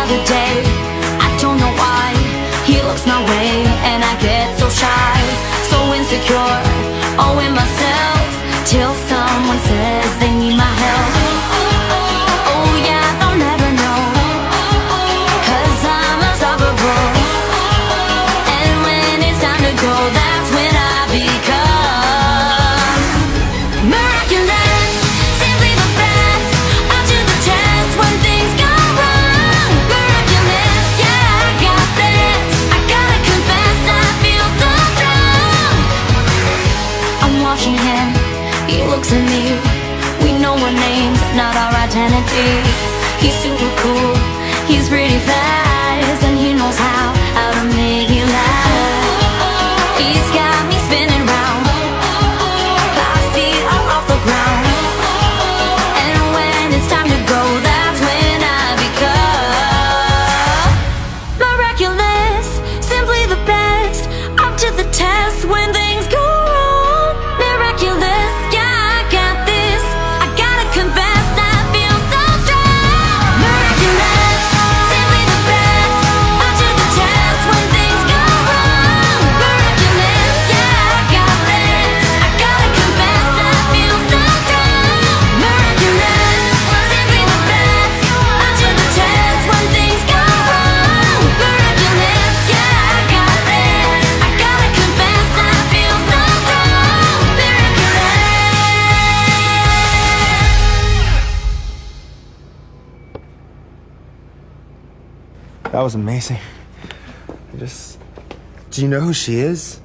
other day. I don't know why he looks my way, and I get so shy, so insecure, oh in myself, till someone says they need my help. Oh yeah, they'll never know, 'cause I'm unstoppable. And when it's time to go, that's when I become miraculous, simply the best, up to the test when things go wrong. Miraculous, yeah, I got this. I gotta confess, I feel so strong. I'm watching him, he looks at me. We know our names, not our identity. He's super cool, he's pretty fast, and he knows how to make me laugh. He's got me spinning round, 5 feet are off the ground. And when it's time to go, that's when I become miraculous, simply the best, up to the test when things go wrong. Miraculous, yeah, I got this. I gotta confess, I feel so strong. Miraculous, simply the best, up to the test when things go wrong. Miraculous, yeah, I got this. I gotta confess, I feel so strong. Miraculous, simply the best, up to the test when things go wrong. Miraculous, yeah, I got this. I gotta confess, I feel so strong. Miraculous. That was amazing. Do you know who she is?